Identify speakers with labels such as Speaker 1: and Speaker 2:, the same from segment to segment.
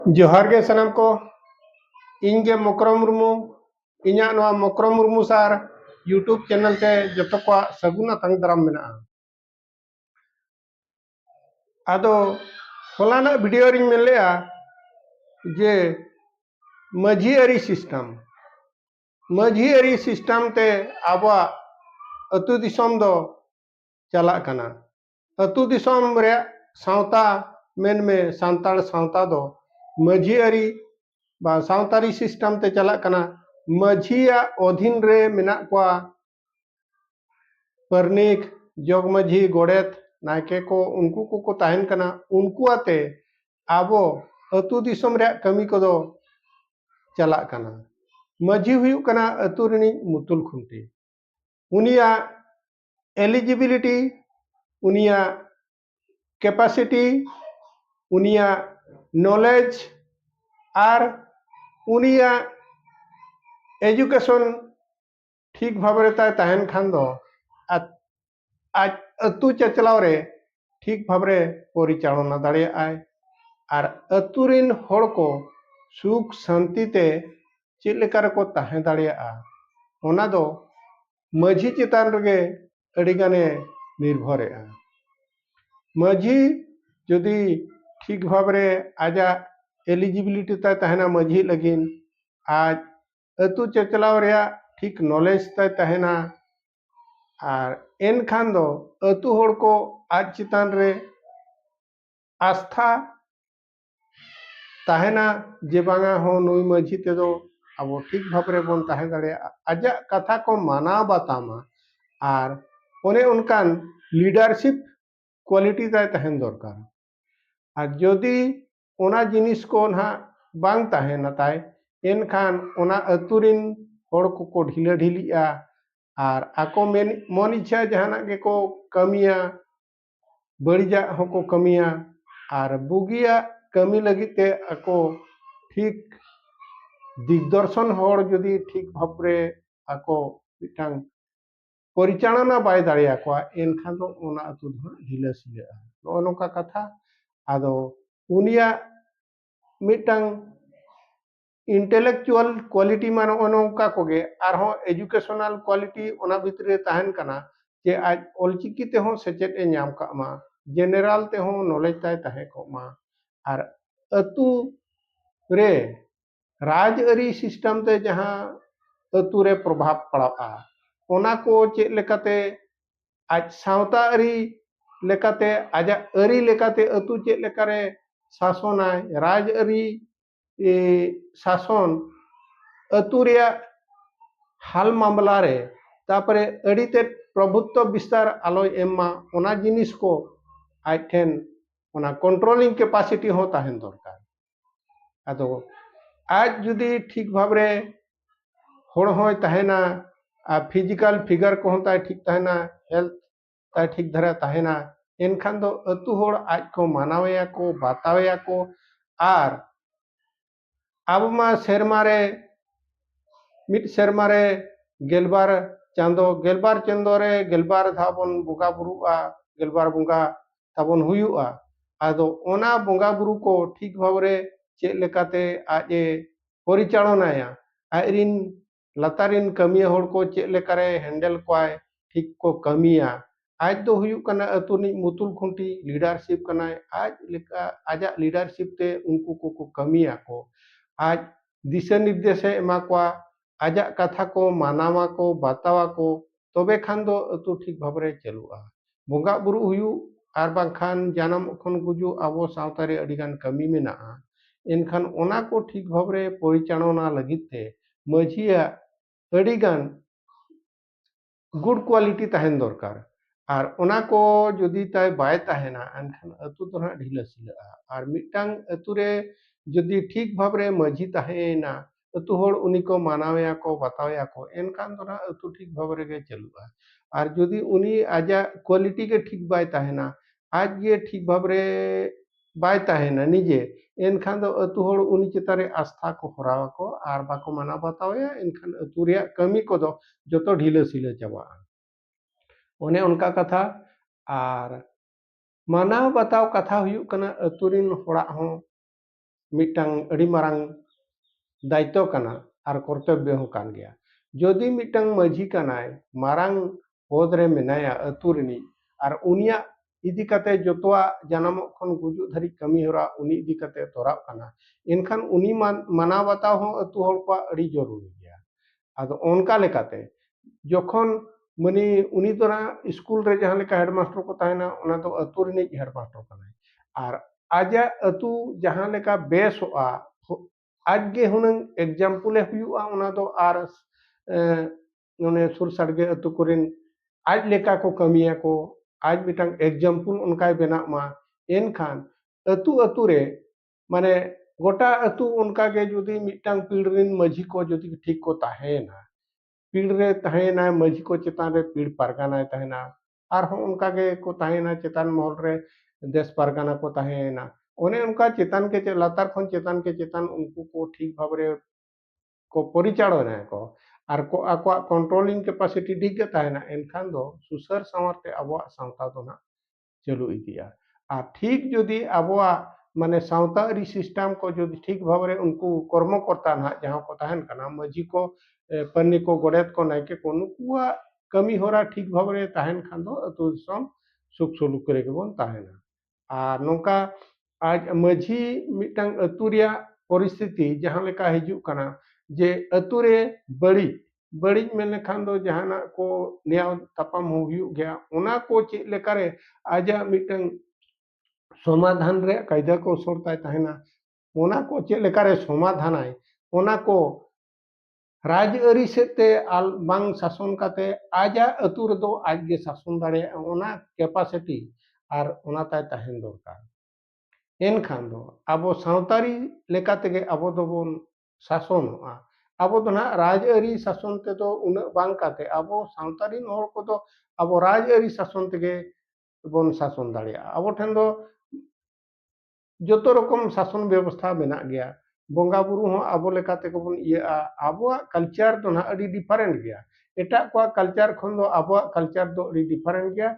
Speaker 1: जोहार गे सनम को इनगे मकरो मुर्मू इन्या नवा मकरो मुर्मू सार यूट्यूब चैनल ते जतो को सगुना तंग दराम मेना आदो होलाना वीडियो रिंग में लेया जे माझी सिस्टम ते आबा अतु दिसम दो चला कना अतु दिसम रे सावता मेन में सांताल सावता दो माझी बा सावतारी सिस्टम ते चला कना माझिया अधीन रे मेना को परनिक जग माझी गोड़ेत नायके को उनको को ताहन कना उनको आते आबो अतु दिसम रे कमी को दो चला कना माझी हुयु कना अतु रिनी मुतुल खुंटी उनिया एलिजिबिलिटी उनिया कैपेसिटी उनिया नॉलेज आर उनिया एजुकेशन ठीक भावरे ताहन खान दो आज अतु चचलाव रे ठीक भावरे परिचालना दाड़े आय आर अतुरिन होड़ को सुख शांति ते चेलेकार को ताहे दाड़े ओना दो माझी चितान रगे अडिगाने निर्भर माझी जदि ठीक भावरे आजा एलिजिबिलिटी ताहेना माझी लगिन आज अतु चचलाव रे ठीक नॉलेज ताहेना आर एन खान दो अतु होड़ को आज चितान रे आस्था ताहेना जे बांगा हो नुई माझी ते दो अब ठीक भावरे बन ताहे दाड़े आजा कथा को माना बातामा आर ओने उनकान लीडरशिप क्वालिटी ताहेन दरकार आर जदि ओना जिनिस को ना बांग ताहेना ताय एनखान ओना अतुरिन होड़ को ढिला ढिलिया आर आको मन इच्छा जहाना के को कमिया बड़िजा होको कमिया आर बुगिया कमी लगिते आको ठीक दिग्दर्शन होड़ जदि ठीक भावरे आको मिटांग परिचालना बाय दाड़िया को एनखान दो ओना अतु दो ढिला सिले नो नोका कथा आदो उनिया मिटांग इंटेलेक्चुअल क्वालिटी मान ओनोका कोगे आरहो एजुकेशनल क्वालिटी ओना भितरे ताहन कना जे आज ऑलचिकी ते हो सेचेट ए नाम का मा जेनरल ते हो नॉलेज ताय ताहे को मा आर अतु रे राजअरी सिस्टम ते जहां अतु रे प्रभाव पड़ा ओना को चे लेकाते आज सावता अरी लेकाते आजा अरी लेकाते अतु चे लेकारे शासनाय राजअरी शासन अतु रे हाल मामला रे तापरे अड़ीते प्रभुत्व विस्तार आलोय एम्मा ओना जिनिस को आज ठेन ओना कंट्रोलिंग कैपेसिटी हो ताहेन दरकार आदो आज जुदी ठीक भावरे होड़ होय ताहेना फिजिकल फिगर को होता ठीक ताहेना हेल्थ ताय ठीक धरा ताहेना एनखान दो अतु होड़ आज को मानावया को बातावया को आर अब मा सेरमारे मिट सेरमारे गेलबार चांदो रे गेलबार धाबन बुगा बुरुआ गेलबार बुंगा ताबन हुयुआ आदो ओना बुंगा बुरु को ठीक भावरे चे लेकाते आजे परिचालनाया आइरिन लतारिन कमिया होड़ को चे लेकारे हैंडल कोय ठीक को कमिया आज दो हुयु कना अतुनी मुतुल खुंटी लीडरशिप कना आज लेका आजा लीडरशिप ते उनको को कमिया को आज दिशा निर्देश एमा को आजा कथा को मानावा को बातावा को तबे खान दो अतु ठीक भावरे चलुआ बोंगा बुरु हुयु आर बांखान जानम खन गुजु आबो सावतारे अडिगान कमी मेना एनखान ओना को ठीक भावरे परिचालना लगिते माझिया अडिगान गुड क्वालिटी ताहेन दरकार आर ओना को जदि ताय बाय ताहेना एनखान अतु तो ना ढिला सिला आर मिटांग अतु रे जदि ठीक भावरे माझी ताहेना अतु होड़ उनी को मानावया को बतावया को एनखान तो ना अतु ठीक भावरे गे चलुआ आर जदि उनी आजा क्वालिटी के ठीक बाय ताहेना आज ये ठीक भावरे बाय ताहेना निजे एनखान दो अतु होड़ उनी चितारे आस्था को हरावा को आर बाको माना बतावया एनखान अतु रे कमी को दो जतो ढिला सिला चाबा ओने उनका कथा आर मानाव बताव कथा हुयु कना अतुरिन होड़ा हो मिटang अड़ी मारंग दायित्व कना और कर्तव्य हो कान गया जदि मिटang माझी कनाय मारंग पद रे मेनाया अतु रिनी और उनिया इदी कते जोतवा जन्म खन गुजु धरी कमी होरा उनी इदी कते तोराव कना इनखान उनी माना बताव हो अतु हर को अड़ी जरूरी गया आदो उनका लेकाते जखन मनी उनी तो ना स्कूल रे जहां लेका हेडमास्टर को ताहेना ओना तो अतु रिनी हेडमास्टर कनाय और आजा अतु जहां लेका बेस होआ आज गे हुनंग एग्जाम्पल हुआ ओना दो आर उन्हें सुर सड़गे अतु कुरिन आज लेका को कमिया को आज मिटंग एग्जाम्पल उनका बेना मा एनखान अतु अतु रे माने गोटा अतु उनका के जुदी मिटंग पीढ़िन माझी को जुदी ठीक को ताहेना पीढ़ रे ताहेना माझी को चेतान रे पीढ़ पारगाना ताहेना और हम उनका के को ताहेना चेतान महल रे देश पारगाना को ताहेना ओने उनका चेतान के लातार खन चेतान के चेतान उनको को ठीक भाव रे को परिचालना को और को आको कंट्रोलिंग कैपेसिटी ठीक के ताहेना एनखान दो सुसर सामरते अब सावता दो ना चलू इदिया आ ठीक जदि अब माने सावतारी सिस्टम को जो ठीक भाव रे उनको कर्मकर्ता ना जहां को ताहन कना माझी को पन्नी को गोड़ेत को नायके को नुकुआ कमी होरा ठीक भाव रे ताहन खान दो अतु दिसम सुख सुलूक करे के बोन ताहेना आ नोका आज माझी मिटंग अतु रिया परिस्थिति जहां लेका हिजु कना जे अतु रे बड़ी बड़ी मेने खान दो जहाना को न्याय तपाम हुयु गया ओना को चे लेकारे आजा मिटंग समाधान रे कायदा को सोरताय ताहेना ओना को चे लेकारे समाधान आय ओना को राजआरी सेते आल बांग शासन काते आजा अतु रे दो आज गे शासन दाड़े ओना कैपेसिटी और ओना ताय ताहेन दरकार एनखान दो अब सावतारी लेका तेगे अब दोबोन शासनोआ अब दो ना राजआरी शासन ते दो उन बांग काते अब सावतारी हर को दो अब राजआरी शासन तेगे बोन शासन दाड़िया अब ठेन दो जोतो रकम शासन व्यवस्था मेना गया बोंगा बुरु हो अब लेका तेगे बोन इया अब कल्चर तो ना अड़ी डिफरेंट गया एटा को कल्चर खन दो अब कल्चर दो अड़ी डिफरेंट गया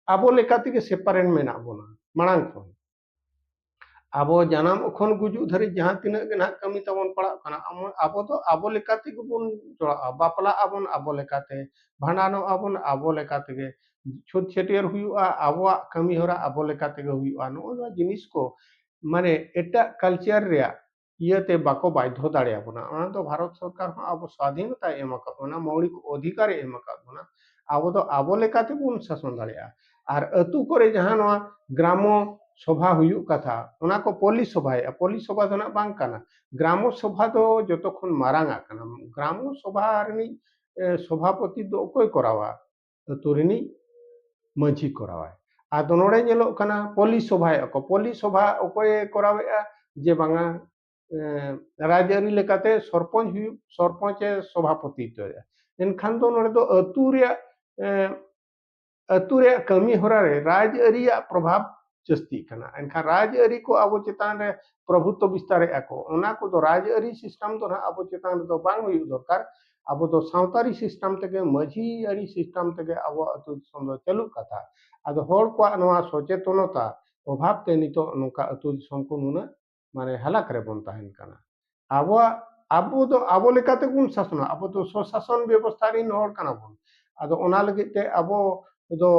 Speaker 1: अब लेका तेगे सेपरेट मेना बोना मांग खन अब जानम खन गुजु धरी जहां तिना के ना कमी तबन पड़ा कना अब तो अब लेकाते बन जोड़ा बापला अबन अब लेकाते भांडानो अबन अब लेकाते गे छुट छेटियर हुआ अब कमी होरा अब लेकाते गे हुआ नो जिनिस को माने एटा कल्चर रे इयते बाको बाध्य दाड़े बना ओना तो भारत सरकार हो अब स्वाधीनता एम का ओना मौलिक अधिकार एम का बना अब तो अब लेकाते बन शासन दाड़े और अतु करे जहां नवा ग्रामो सभा हुयु कथा ओना को पोलिस सभा है पोलिस सभा तो ना बांग काना ग्राम सभा तो जतो खन मारांगा काना ग्राम सभा रनी सभापति दो कोई करावा अतु रिनी माझी करावा आ तो नोड़े नेलो काना पोलिस सभा को पोलिस सभा ओकोय करावे जे बांगा राजआरी लेकाते सरपंच हुयु सरपंच सभापति तो एनखान तो नोड़े तो अतु रे कमी होरा रे राजआरी प्रभाव जस्ती कना एनखा राजआरी को अब चेतान रे प्रभुत्व विस्तार को ओना को तो राजआरी सिस्टम तो ना अब चेतान तो बांग हुई दरकार अब तो सावतारी सिस्टम तके माझी आरी सिस्टम तके अब अतु दिसम दो चलु कथा आदो होर को नवा सचेतनता अभाव ते नितो नोका अतु दिसम को नुना माने हलाक रे बन ताहेन कना अब अब लेकाते गुण शासन अब तो स्वशासन व्यवस्था री नोर कना बन आदो ओना लगे ते अब दो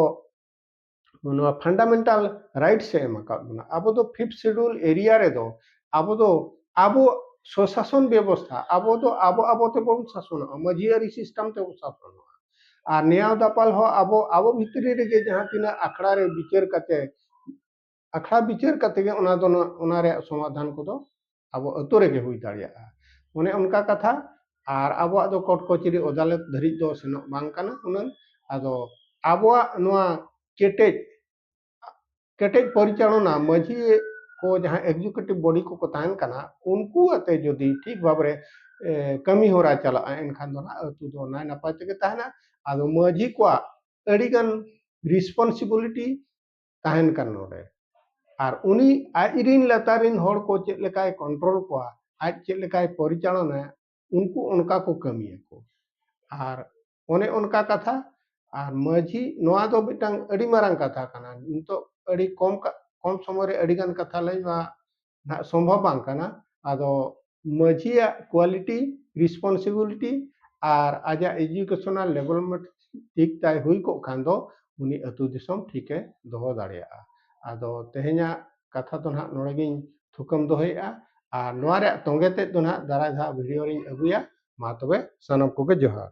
Speaker 1: फंडामेंटल राइट से एम अब तो फिफ्थ शेड्यूल एरिया रे दो अब स्वशासन व्यवस्था अब ते बन शासन माझियारी सिस्टम ते शासन और न्याय दापाल हो अब भितरी रे जहां तीना अखड़ा रे विचार कते अखड़ा विचार कते ओना दो ओना रे समाधान को दो अब अतु रे हुई दाड़िया ओने उनका कथा और अब दो कोर्ट कचेरी अदालत धरी दो सेनो बांग काना उनन आदो अब नोआ केटेज केटेज परिचालना माझी को जहां एग्जीक्यूटिव बॉडी को ताहन कना उनको अते जदि ठीक भाव रे कमी होरा चला एनखान दो ना अतु दो नाय नपाय तेगे ताहना आदो माझी को अड़ीगन रिस्पांसिबिलिटी ताहन कन नोडे और उनी आजरिन लतारिन होड़ को चेक लेकाय कंट्रोल को आज चेक लेकाय परिचालना उनको उनका को कमी को और ओने उनका कथा और माझी नोआ दो मिटंग अड़ी मारंग कथा कना नितो अड़ी कम समय रे अड़ी गान कथा लैवा ᱱᱟᱦᱟᱜ ᱥᱚᱢᱵᱷᱚᱵ ᱵᱟᱝ ᱠᱟᱱᱟ ᱟᱫᱚ ᱢᱟᱹᱡᱷᱤᱭᱟᱜ ᱠᱳᱣᱟᱞᱤᱴᱤ ᱨᱮᱥᱯᱚᱱᱥᱤᱵᱤᱞᱤᱴᱤ ᱟᱨ ᱟᱡᱟᱜ ᱮᱡᱩᱠᱮᱥᱚনাल ᱰᱮᱵᱷᱞᱚᱯᱢᱮন্ট ᱴᱷᱤक ᱛᱟᱭ ᱦᱩᱭ ᱠᱚᱜ ᱠᱷᱟᱱ ᱫᱚ उनी अतु दिसम ठीके दोहो दाड़ेयागा आदो तेहेñा कथा तो ना नोड़ेगिन थुकम दोहेगा और नोआ रे तोंगे ते तो ना दाराय धा वीडियो रिन अगुया मा तबे सनम कोगे जोहार।